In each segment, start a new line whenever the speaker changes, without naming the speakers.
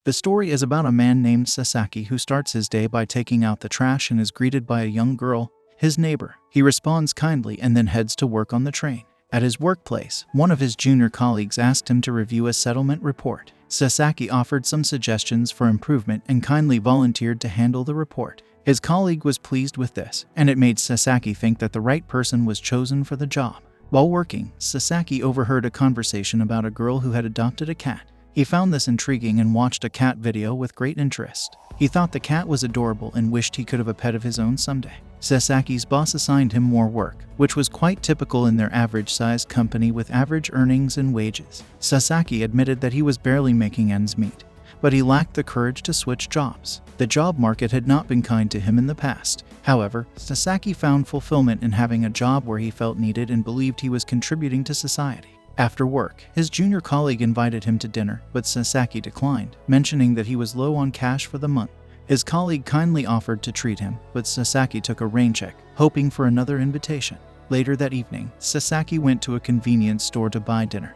The story is about a man named Sasaki who starts his day by taking out the trash and is greeted by a young girl, his neighbor. He responds kindly and then heads to work on the train. At his workplace, one of his junior colleagues asked him to review a settlement report. Sasaki offered some suggestions for improvement and kindly volunteered to handle the report. His colleague was pleased with this, and it made Sasaki think that the right person was chosen for the job. While working, Sasaki overheard a conversation about a girl who had adopted a cat. He found this intriguing and watched a cat video with great interest. He thought the cat was adorable and wished he could have a pet of his own someday. Sasaki's boss assigned him more work, which was quite typical in their average-sized company with average earnings and wages. Sasaki admitted that he was barely making ends meet, but he lacked the courage to switch jobs. The job market had not been kind to him in the past. However, Sasaki found fulfillment in having a job where he felt needed and believed he was contributing to society. After work, his junior colleague invited him to dinner, but Sasaki declined, mentioning that he was low on cash for the month. His colleague kindly offered to treat him, but Sasaki took a rain check, hoping for another invitation. Later that evening, Sasaki went to a convenience store to buy dinner,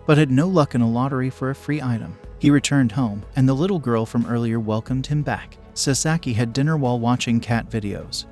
but had no luck in a lottery for a free item. He returned home, and the little girl from earlier welcomed him back. Sasaki had dinner while watching cat videos,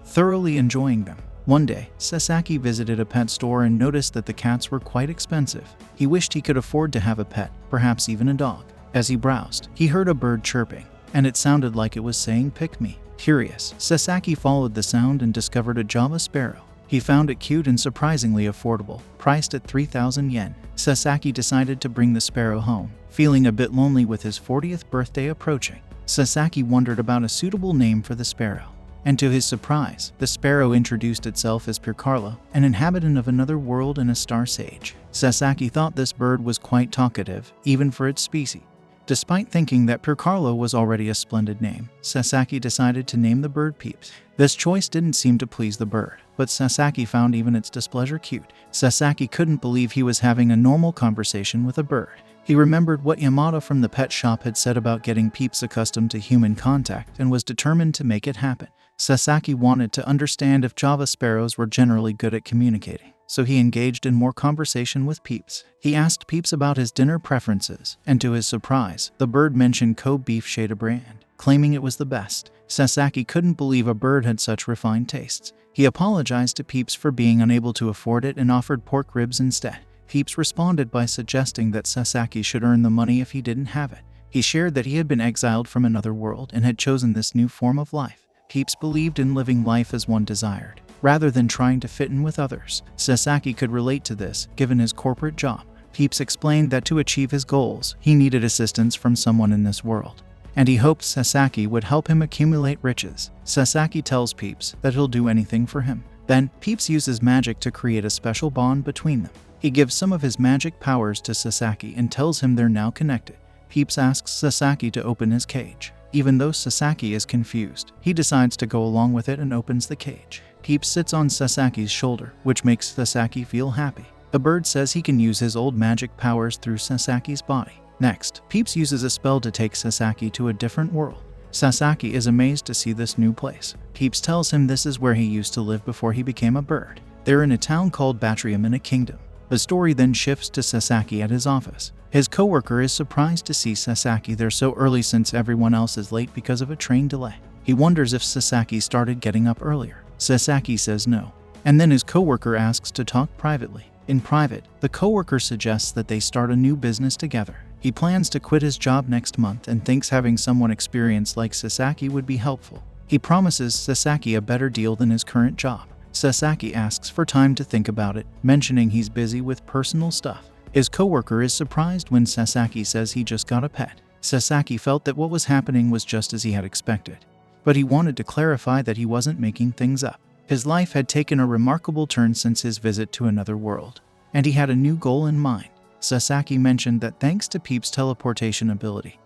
thoroughly enjoying them. One day, Sasaki visited a pet store and noticed that the cats were quite expensive. He wished he could afford to have a pet, perhaps even a dog. As he browsed, he heard a bird chirping, and it sounded like it was saying "pick me." Curious, Sasaki followed the sound and discovered a Java sparrow. He found it cute and surprisingly affordable, priced at 3,000 yen. Sasaki decided to bring the sparrow home, feeling a bit lonely with his 40th birthday approaching. Sasaki wondered about a suitable name for the sparrow. And to his surprise, the sparrow introduced itself as Pircarlo, an inhabitant of another world and a star sage. Sasaki thought this bird was quite talkative, even for its species. Despite thinking that Pircarlo was already a splendid name, Sasaki decided to name the bird Peeps. This choice didn't seem to please the bird, but Sasaki found even its displeasure cute. Sasaki couldn't believe he was having a normal conversation with a bird. He remembered what Yamada from the pet shop had said about getting Peeps accustomed to human contact and was determined to make it happen. Sasaki wanted to understand if Java sparrows were generally good at communicating, so he engaged in more conversation with Peeps. He asked Peeps about his dinner preferences, and to his surprise, the bird mentioned Kobe beef Shada brand, claiming it was the best. Sasaki couldn't believe a bird had such refined tastes. He apologized to Peeps for being unable to afford it and offered pork ribs instead. Peeps responded by suggesting that Sasaki should earn the money if he didn't have it. He shared that he had been exiled from another world and had chosen this new form of life. Peeps believed in living life as one desired, rather than trying to fit in with others. Sasaki could relate to this, given his corporate job. Peeps explained that to achieve his goals, he needed assistance from someone in this world, and he hoped Sasaki would help him accumulate riches. Sasaki tells Peeps that he'll do anything for him. Then, Peeps uses magic to create a special bond between them. He gives some of his magic powers to Sasaki and tells him they're now connected. Peeps asks Sasaki to open his cage. Even though Sasaki is confused, he decides to go along with it and opens the cage. Peeps sits on Sasaki's shoulder, which makes Sasaki feel happy. The bird says he can use his old magic powers through Sasaki's body. Next, Peeps uses a spell to take Sasaki to a different world. Sasaki is amazed to see this new place. Peeps tells him this is where he used to live before he became a bird. They're in a town called Batrium in a kingdom. The story then shifts to Sasaki at his office. His coworker is surprised to see Sasaki there so early since everyone else is late because of a train delay. He wonders if Sasaki started getting up earlier. Sasaki says no, and then his coworker asks to talk privately. In private, the coworker suggests that they start a new business together. He plans to quit his job next month and thinks having someone experienced like Sasaki would be helpful. He promises Sasaki a better deal than his current job. Sasaki asks for time to think about it, mentioning he's busy with personal stuff. His coworker is surprised when Sasaki says he just got a pet. Sasaki felt that what was happening was just as he had expected, but he wanted to clarify that he wasn't making things up. His life had taken a remarkable turn since his visit to another world, and he had a new goal in mind. Sasaki mentioned that thanks to Peeps' teleportation ability,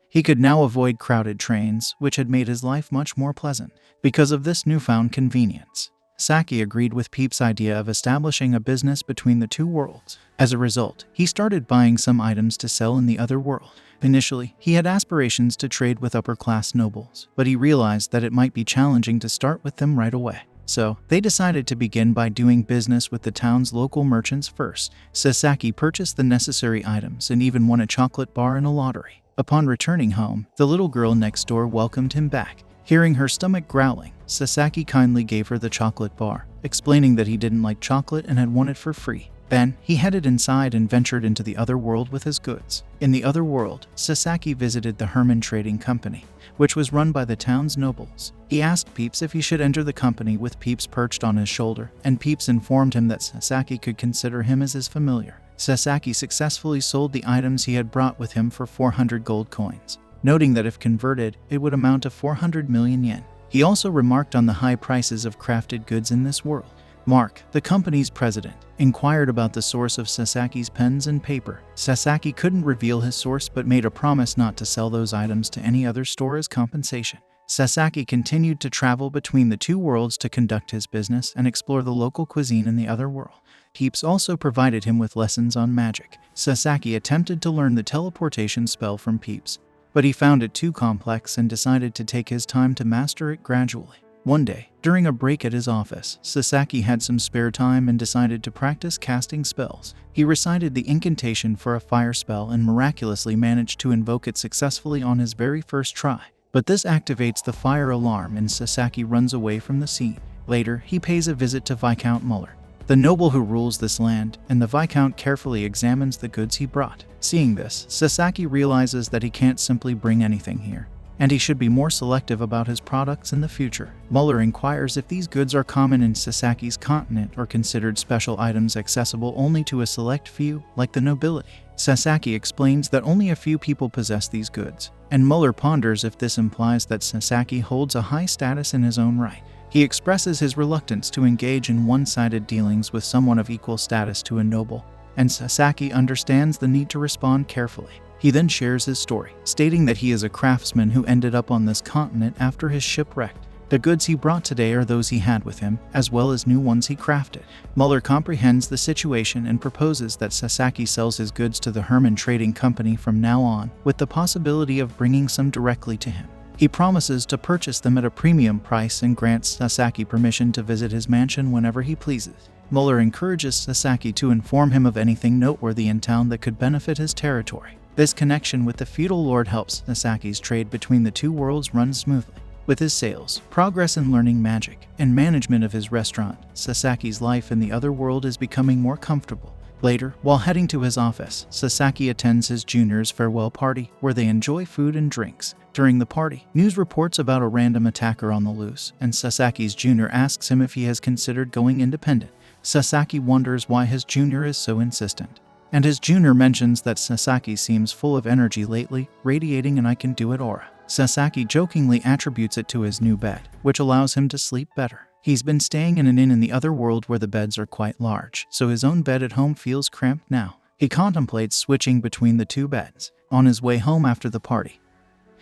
he could now avoid crowded trains, which had made his life much more pleasant. Because of this newfound convenience, Sasaki agreed with Peeps' idea of establishing a business between the two worlds. As a result, he started buying some items to sell in the other world. Initially, he had aspirations to trade with upper-class nobles, but he realized that it might be challenging to start with them right away. So, they decided to begin by doing business with the town's local merchants first. Sasaki purchased the necessary items and even won a chocolate bar in a lottery. Upon returning home, the little girl next door welcomed him back. Hearing her stomach growling, Sasaki kindly gave her the chocolate bar, explaining that he didn't like chocolate and had won it for free. Then, he headed inside and ventured into the other world with his goods. In the other world, Sasaki visited the Herman Trading Company, which was run by the town's nobles. He asked Peeps if he should enter the company with Peeps perched on his shoulder, and Peeps informed him that Sasaki could consider him as his familiar. Sasaki successfully sold the items he had brought with him for 400 gold coins, noting that if converted, it would amount to 400 million yen. He also remarked on the high prices of crafted goods in this world. Mark, the company's president, inquired about the source of Sasaki's pens and paper. Sasaki couldn't reveal his source but made a promise not to sell those items to any other store as compensation. Sasaki continued to travel between the two worlds to conduct his business and explore the local cuisine in the other world. Peeps also provided him with lessons on magic. Sasaki attempted to learn the teleportation spell from Peeps, but he found it too complex and decided to take his time to master it gradually. One day, during a break at his office, Sasaki had some spare time and decided to practice casting spells. He recited the incantation for a fire spell and miraculously managed to invoke it successfully on his very first try. But this activates the fire alarm and Sasaki runs away from the scene. Later, he pays a visit to Viscount Muller, the noble who rules this land, and the Viscount carefully examines the goods he brought. Seeing this, Sasaki realizes that he can't simply bring anything here, and he should be more selective about his products in the future. Muller inquires if these goods are common in Sasaki's continent or considered special items accessible only to a select few, like the nobility. Sasaki explains that only a few people possess these goods, and Muller ponders if this implies that Sasaki holds a high status in his own right. He expresses his reluctance to engage in one-sided dealings with someone of equal status to a noble, and Sasaki understands the need to respond carefully. He then shares his story, stating that he is a craftsman who ended up on this continent after his ship wrecked. The goods he brought today are those he had with him, as well as new ones he crafted. Muller comprehends the situation and proposes that Sasaki sells his goods to the Herman Trading Company from now on, with the possibility of bringing some directly to him. He promises to purchase them at a premium price and grants Sasaki permission to visit his mansion whenever he pleases. Muller encourages Sasaki to inform him of anything noteworthy in town that could benefit his territory. This connection with the feudal lord helps Sasaki's trade between the two worlds run smoothly. With his sales, progress in learning magic, and management of his restaurant, Sasaki's life in the other world is becoming more comfortable. Later, while heading to his office, Sasaki attends his junior's farewell party, where they enjoy food and drinks. During the party, news reports about a random attacker on the loose, and Sasaki's junior asks him if he has considered going independent. Sasaki wonders why his junior is so insistent, and his junior mentions that Sasaki seems full of energy lately, radiating an I-can-do-it aura. Sasaki jokingly attributes it to his new bed, which allows him to sleep better. He's been staying in an inn in the other world where the beds are quite large, so his own bed at home feels cramped now. He contemplates switching between the two beds. On his way home after the party,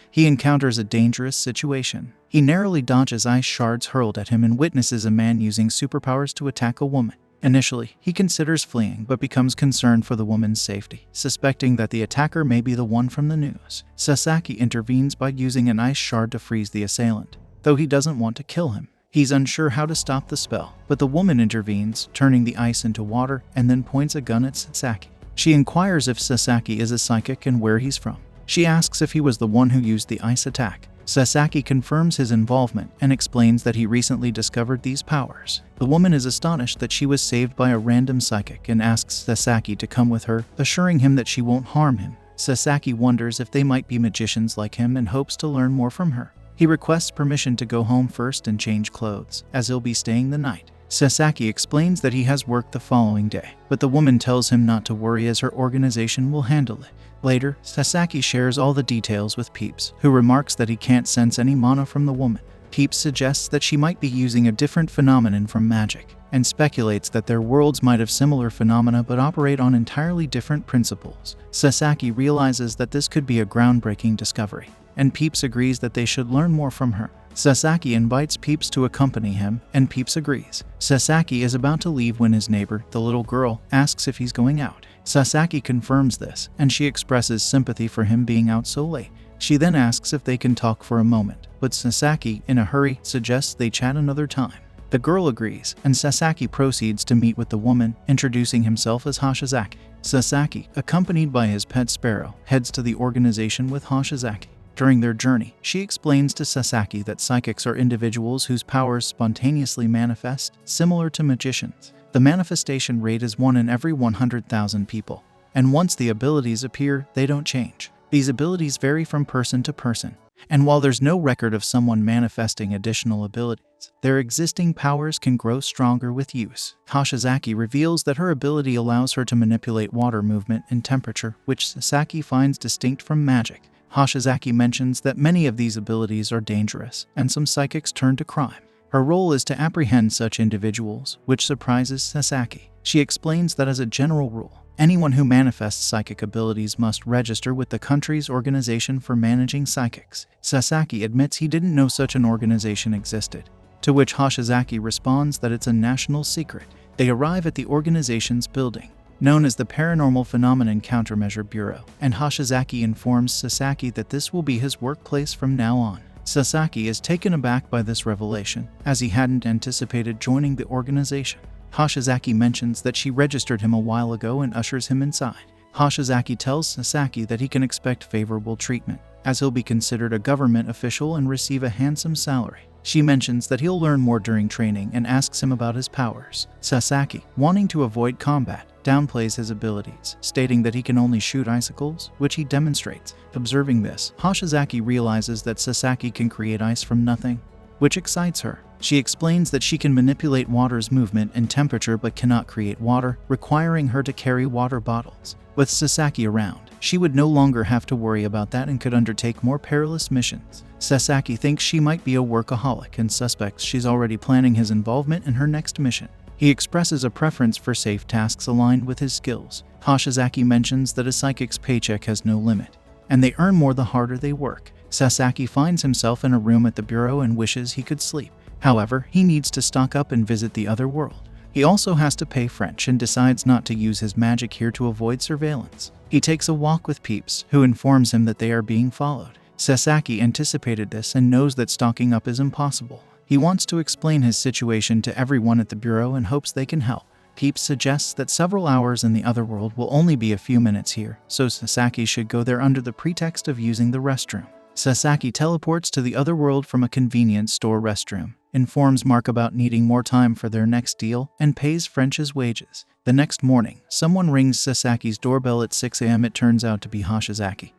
he encounters a dangerous situation. He narrowly dodges ice shards hurled at him and witnesses a man using superpowers to attack a woman. Initially, he considers fleeing but becomes concerned for the woman's safety, suspecting that the attacker may be the one from the news. Sasaki intervenes by using an ice shard to freeze the assailant, though he doesn't want to kill him. He's unsure how to stop the spell, but the woman intervenes, turning the ice into water, and then points a gun at Sasaki. She inquires if Sasaki is a psychic and where he's from. She asks if he was the one who used the ice attack. Sasaki confirms his involvement and explains that he recently discovered these powers. The woman is astonished that she was saved by a random psychic and asks Sasaki to come with her, assuring him that she won't harm him. Sasaki wonders if they might be magicians like him and hopes to learn more from her. He requests permission to go home first and change clothes, as he'll be staying the night. Sasaki explains that he has work the following day, but the woman tells him not to worry as her organization will handle it. Later, Sasaki shares all the details with Peeps, who remarks that he can't sense any mana from the woman. Peeps suggests that she might be using a different phenomenon from magic, and speculates that their worlds might have similar phenomena but operate on entirely different principles. Sasaki realizes that this could be a groundbreaking discovery, and Peeps agrees that they should learn more from her. Sasaki invites Peeps to accompany him, and Peeps agrees. Sasaki is about to leave when his neighbor, the little girl, asks if he's going out. Sasaki confirms this, and she expresses sympathy for him being out so late. She then asks if they can talk for a moment, but Sasaki, in a hurry, suggests they chat another time. The girl agrees, and Sasaki proceeds to meet with the woman, introducing himself as Hashizaki. Sasaki, accompanied by his pet sparrow, heads to the organization with Hashizaki. During their journey, she explains to Sasaki that psychics are individuals whose powers spontaneously manifest, similar to magicians. The manifestation rate is 1 in every 100,000 people, and once the abilities appear, they don't change. These abilities vary from person to person, and while there's no record of someone manifesting additional abilities, their existing powers can grow stronger with use. Hashizaki reveals that her ability allows her to manipulate water movement and temperature, which Sasaki finds distinct from magic. Hashizaki mentions that many of these abilities are dangerous, and some psychics turn to crime. Her role is to apprehend such individuals, which surprises Sasaki. She explains that as a general rule, anyone who manifests psychic abilities must register with the country's organization for managing psychics. Sasaki admits he didn't know such an organization existed, to which Hashizaki responds that it's a national secret. They arrive at the organization's building, known as the Paranormal Phenomenon Countermeasure Bureau, and Hashizaki informs Sasaki that this will be his workplace from now on. Sasaki is taken aback by this revelation, as he hadn't anticipated joining the organization. Hashizaki mentions that she registered him a while ago and ushers him inside. Hashizaki tells Sasaki that he can expect favorable treatment, as he'll be considered a government official and receive a handsome salary. She mentions that he'll learn more during training and asks him about his powers. Sasaki, wanting to avoid combat, downplays his abilities, stating that he can only shoot icicles, which he demonstrates. Observing this, Hashizaki realizes that Sasaki can create ice from nothing, which excites her. She explains that she can manipulate water's movement and temperature but cannot create water, requiring her to carry water bottles. With Sasaki around, she would no longer have to worry about that and could undertake more perilous missions. Sasaki thinks she might be a workaholic and suspects she's already planning his involvement in her next mission. He expresses a preference for safe tasks aligned with his skills. Hashizaki mentions that a psychic's paycheck has no limit, and they earn more the harder they work. Sasaki finds himself in a room at the bureau and wishes he could sleep. However, he needs to stock up and visit the other world. He also has to pay French and decides not to use his magic here to avoid surveillance. He takes a walk with Peeps, who informs him that they are being followed. Sasaki anticipated this and knows that stocking up is impossible. He wants to explain his situation to everyone at the bureau and hopes they can help. Peeps suggests that several hours in the other world will only be a few minutes here, so Sasaki should go there under the pretext of using the restroom. Sasaki teleports to the other world from a convenience store restroom, informs Mark about needing more time for their next deal, and pays French's wages. The next morning, someone rings Sasaki's doorbell at 6 a.m. It turns out to be Hashizaki,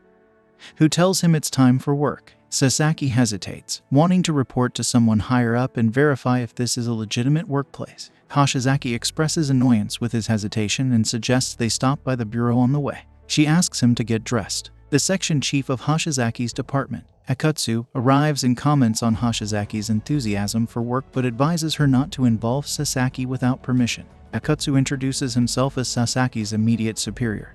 who tells him it's time for work. Sasaki hesitates, wanting to report to someone higher up and verify if this is a legitimate workplace. Hashizaki expresses annoyance with his hesitation and suggests they stop by the bureau on the way. She asks him to get dressed. The section chief of Hashizaki's department, Akutsu, arrives and comments on Hashizaki's enthusiasm for work but advises her not to involve Sasaki without permission. Akutsu introduces himself as Sasaki's immediate superior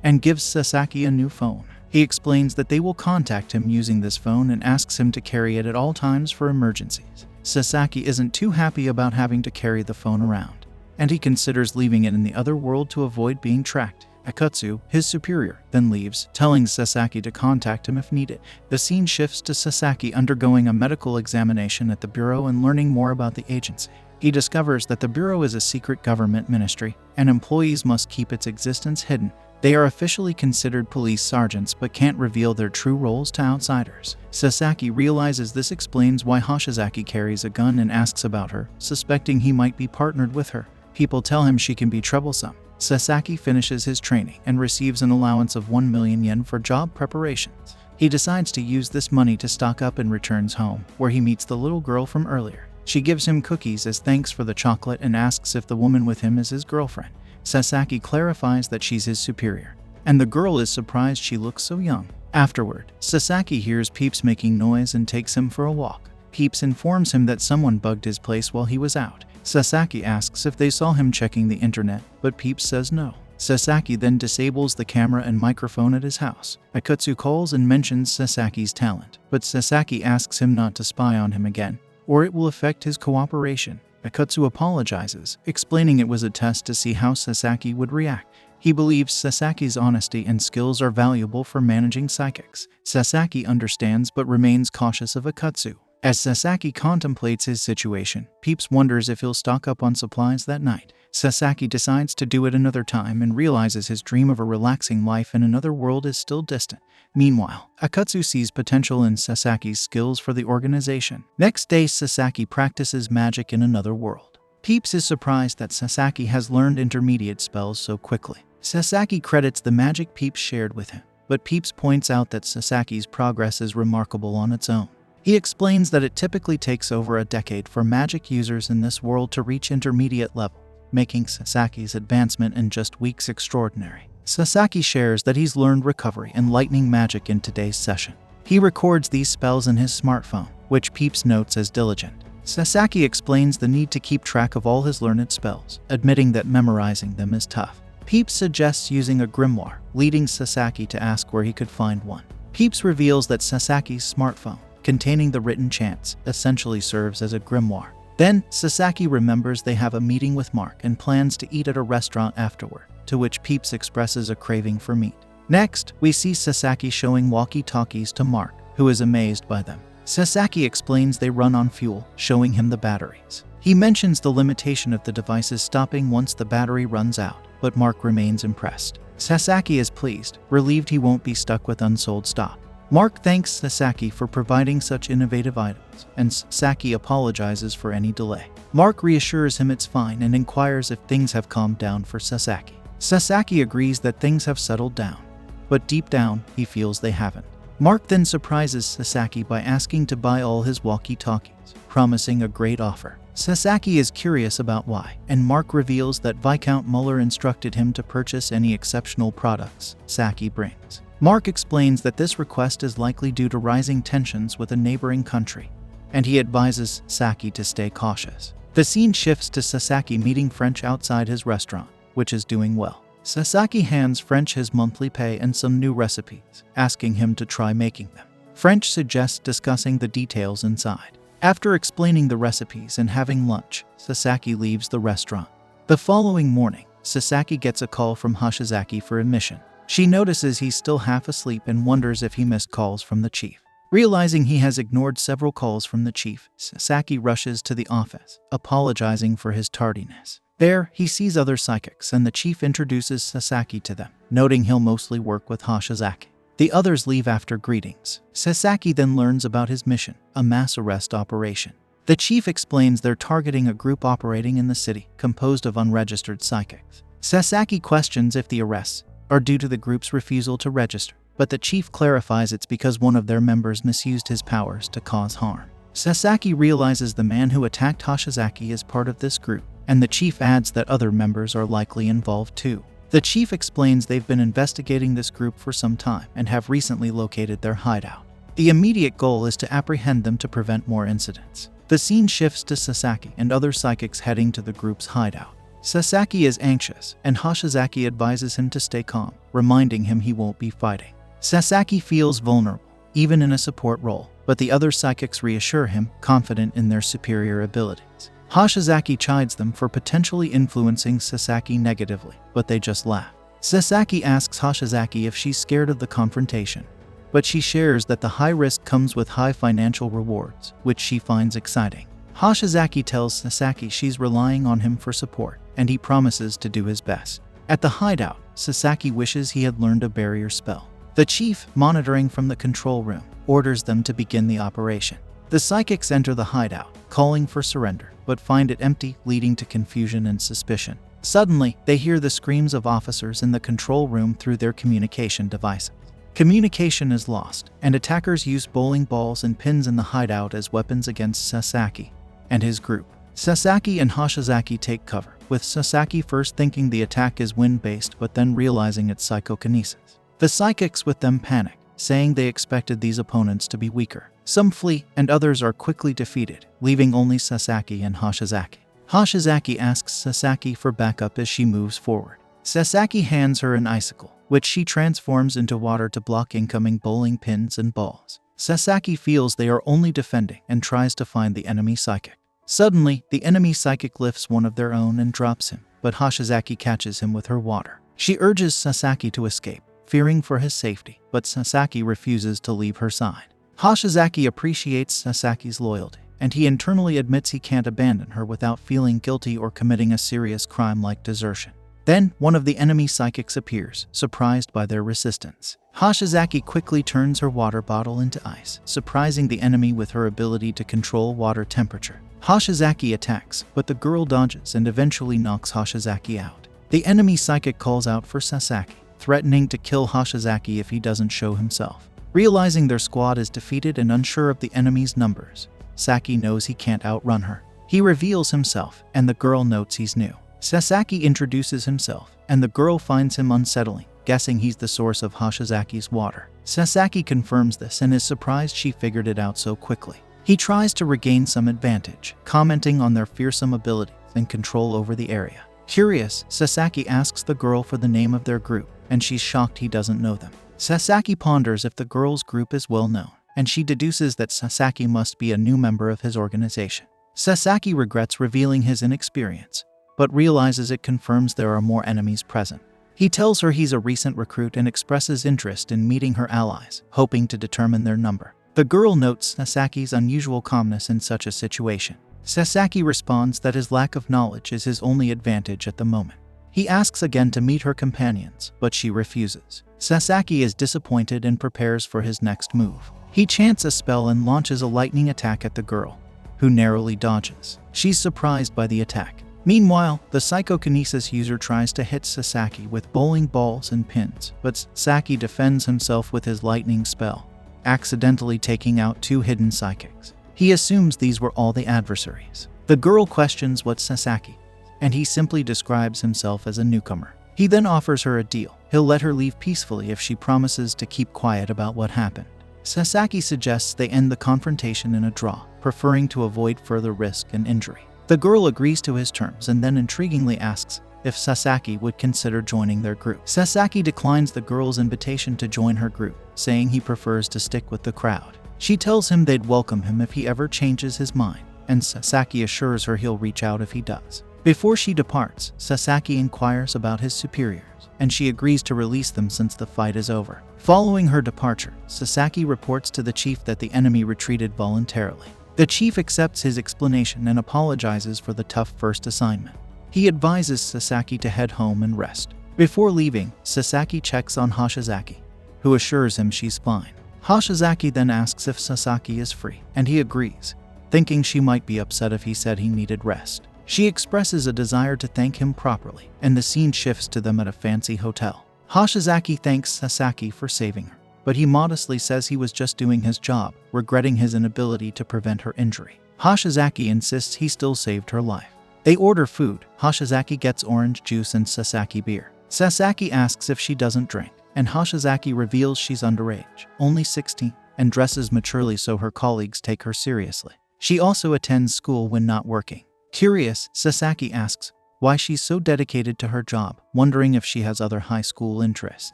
and gives Sasaki a new phone. He explains that they will contact him using this phone and asks him to carry it at all times for emergencies. Sasaki isn't too happy about having to carry the phone around, and he considers leaving it in the other world to avoid being tracked. Akutsu, his superior, then leaves, telling Sasaki to contact him if needed. The scene shifts to Sasaki undergoing a medical examination at the bureau and learning more about the agency. He discovers that the bureau is a secret government ministry, and employees must keep its existence hidden. They are officially considered police sergeants but can't reveal their true roles to outsiders. Sasaki realizes this explains why Hashizaki carries a gun and asks about her, suspecting he might be partnered with her. People tell him she can be troublesome. Sasaki finishes his training and receives an allowance of 1 million yen for job preparations. He decides to use this money to stock up and returns home, where he meets the little girl from earlier. She gives him cookies as thanks for the chocolate and asks if the woman with him is his girlfriend. Sasaki clarifies that she's his superior, and the girl is surprised she looks so young. Afterward, Sasaki hears Peeps making noise and takes him for a walk. Peeps informs him that someone bugged his place while he was out. Sasaki asks if they saw him checking the internet, but Peeps says no. Sasaki then disables the camera and microphone at his house. Akutsu calls and mentions Sasaki's talent, but Sasaki asks him not to spy on him again, or it will affect his cooperation. Akutsu apologizes, explaining it was a test to see how Sasaki would react. He believes Sasaki's honesty and skills are valuable for managing psychics. Sasaki understands but remains cautious of Akutsu. As Sasaki contemplates his situation, Peeps wonders if he'll stock up on supplies that night. Sasaki decides to do it another time and realizes his dream of a relaxing life in another world is still distant. Meanwhile, Akatsu sees potential in Sasaki's skills for the organization. Next day, Sasaki practices magic in another world. Peeps is surprised that Sasaki has learned intermediate spells so quickly. Sasaki credits the magic Peeps shared with him, but Peeps points out that Sasaki's progress is remarkable on its own. He explains that it typically takes over a decade for magic users in this world to reach intermediate level, making Sasaki's advancement in just weeks extraordinary. Sasaki shares that he's learned recovery and lightning magic in today's session. He records these spells in his smartphone, which Peeps notes as diligent. Sasaki explains the need to keep track of all his learned spells, admitting that memorizing them is tough. Peeps suggests using a grimoire, leading Sasaki to ask where he could find one. Peeps reveals that Sasaki's smartphone, containing the written chants, essentially serves as a grimoire. Then, Sasaki remembers they have a meeting with Mark and plans to eat at a restaurant afterward, to which Peeps expresses a craving for meat. Next, we see Sasaki showing walkie-talkies to Mark, who is amazed by them. Sasaki explains they run on fuel, showing him the batteries. He mentions the limitation of the devices stopping once the battery runs out, but Mark remains impressed. Sasaki is pleased, relieved he won't be stuck with unsold stock. Mark thanks Sasaki for providing such innovative items, and Sasaki apologizes for any delay. Mark reassures him it's fine and inquires if things have calmed down for Sasaki. Sasaki agrees that things have settled down, but deep down, he feels they haven't. Mark then surprises Sasaki by asking to buy all his walkie-talkies, promising a great offer. Sasaki is curious about why, and Mark reveals that Viscount Muller instructed him to purchase any exceptional products Sasaki brings. Mark explains that this request is likely due to rising tensions with a neighboring country, and he advises Sasaki to stay cautious. The scene shifts to Sasaki meeting French outside his restaurant, which is doing well. Sasaki hands French his monthly pay and some new recipes, asking him to try making them. French suggests discussing the details inside. After explaining the recipes and having lunch, Sasaki leaves the restaurant. The following morning, Sasaki gets a call from Hashizaki for admission. She notices he's still half asleep and wonders if he missed calls from the chief. Realizing he has ignored several calls from the chief, Sasaki rushes to the office, apologizing for his tardiness. There, he sees other psychics and the chief introduces Sasaki to them, noting he'll mostly work with Hashizaki. The others leave after greetings. Sasaki then learns about his mission, a mass arrest operation. The chief explains they're targeting a group operating in the city, composed of unregistered psychics. Sasaki questions if the arrests are due to the group's refusal to register, but the chief clarifies it's because one of their members misused his powers to cause harm. Sasaki realizes the man who attacked Hashizaki is part of this group, and the chief adds that other members are likely involved too. The chief explains they've been investigating this group for some time and have recently located their hideout. The immediate goal is to apprehend them to prevent more incidents. The scene shifts to Sasaki and other psychics heading to the group's hideout. Sasaki is anxious, and Hashizaki advises him to stay calm, reminding him he won't be fighting. Sasaki feels vulnerable, even in a support role, but the other psychics reassure him, confident in their superior abilities. Hashizaki chides them for potentially influencing Sasaki negatively, but they just laugh. Sasaki asks Hashizaki if she's scared of the confrontation, but she shares that the high risk comes with high financial rewards, which she finds exciting. Hashizaki tells Sasaki she's relying on him for support, and he promises to do his best. At the hideout, Sasaki wishes he had learned a barrier spell. The chief, monitoring from the control room, orders them to begin the operation. The psychics enter the hideout, calling for surrender, but find it empty, leading to confusion and suspicion. Suddenly, they hear the screams of officers in the control room through their communication devices. Communication is lost, and attackers use bowling balls and pins in the hideout as weapons against Sasaki and his group. Sasaki and Hashizaki take cover, with Sasaki first thinking the attack is wind-based but then realizing it's psychokinesis. The psychics with them panic, saying they expected these opponents to be weaker. Some flee, and others are quickly defeated, leaving only Sasaki and Hashizaki. Hashizaki asks Sasaki for backup as she moves forward. Sasaki hands her an icicle, which she transforms into water to block incoming bowling pins and balls. Sasaki feels they are only defending and tries to find the enemy psychic. Suddenly, the enemy psychic lifts one of their own and drops him, but Hashizaki catches him with her water. She urges Sasaki to escape, fearing for his safety, but Sasaki refuses to leave her side. Hashizaki appreciates Sasaki's loyalty, and he internally admits he can't abandon her without feeling guilty or committing a serious crime like desertion. Then, one of the enemy psychics appears, surprised by their resistance. Hashizaki quickly turns her water bottle into ice, surprising the enemy with her ability to control water temperature. Hashizaki attacks, but the girl dodges and eventually knocks Hashizaki out. The enemy psychic calls out for Sasaki, threatening to kill Hashizaki if he doesn't show himself. Realizing their squad is defeated and unsure of the enemy's numbers, Saki knows he can't outrun her. He reveals himself, and the girl notes he's new. Sasaki introduces himself, and the girl finds him unsettling, guessing he's the source of Hashizaki's water. Sasaki confirms this and is surprised she figured it out so quickly. He tries to regain some advantage, commenting on their fearsome abilities and control over the area. Curious, Sasaki asks the girl for the name of their group, and she's shocked he doesn't know them. Sasaki ponders if the girl's group is well known, and she deduces that Sasaki must be a new member of his organization. Sasaki regrets revealing his inexperience, but realizes it confirms there are more enemies present. He tells her he's a recent recruit and expresses interest in meeting her allies, hoping to determine their number. The girl notes Sasaki's unusual calmness in such a situation. Sasaki responds that his lack of knowledge is his only advantage at the moment. He asks again to meet her companions, but she refuses. Sasaki is disappointed and prepares for his next move. He chants a spell and launches a lightning attack at the girl, who narrowly dodges. She's surprised by the attack. Meanwhile, the psychokinesis user tries to hit Sasaki with bowling balls and pins, but Sasaki defends himself with his lightning spell, accidentally taking out 2 hidden psychics. He assumes these were all the adversaries. The girl questions what's Sasaki, and he simply describes himself as a newcomer. He then offers her a deal. He'll let her leave peacefully if she promises to keep quiet about what happened. Sasaki suggests they end the confrontation in a draw, preferring to avoid further risk and injury. The girl agrees to his terms and then intriguingly asks if Sasaki would consider joining their group. Sasaki declines the girl's invitation to join her group, saying he prefers to stick with the crowd. She tells him they'd welcome him if he ever changes his mind, and Sasaki assures her he'll reach out if he does. Before she departs, Sasaki inquires about his superiors, and she agrees to release them since the fight is over. Following her departure, Sasaki reports to the chief that the enemy retreated voluntarily. The chief accepts his explanation and apologizes for the tough first assignment. He advises Sasaki to head home and rest. Before leaving, Sasaki checks on Hashizaki, who assures him she's fine. Hashizaki then asks if Sasaki is free, and he agrees, thinking she might be upset if he said he needed rest. She expresses a desire to thank him properly, and the scene shifts to them at a fancy hotel. Hashizaki thanks Sasaki for saving her, but he modestly says he was just doing his job, regretting his inability to prevent her injury. Hashizaki insists he still saved her life. They order food. Hashizaki gets orange juice and Sasaki beer. Sasaki asks if she doesn't drink, and Hashizaki reveals she's underage, only 16, and dresses maturely so her colleagues take her seriously. She also attends school when not working. Curious, Sasaki asks why she's so dedicated to her job, wondering if she has other high school interests.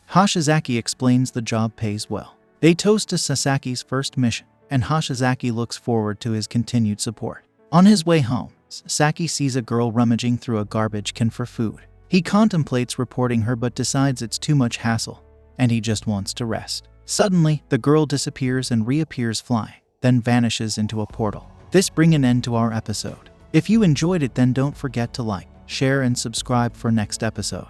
Hashizaki explains the job pays well. They toast to Sasaki's first mission, and Hashizaki looks forward to his continued support. On his way home, Sasaki sees a girl rummaging through a garbage can for food. He contemplates reporting her but decides it's too much hassle, and he just wants to rest. Suddenly, the girl disappears and reappears flying, then vanishes into a portal. This brings an end to our episode. If you enjoyed it, then don't forget to like, share, and subscribe for next episode.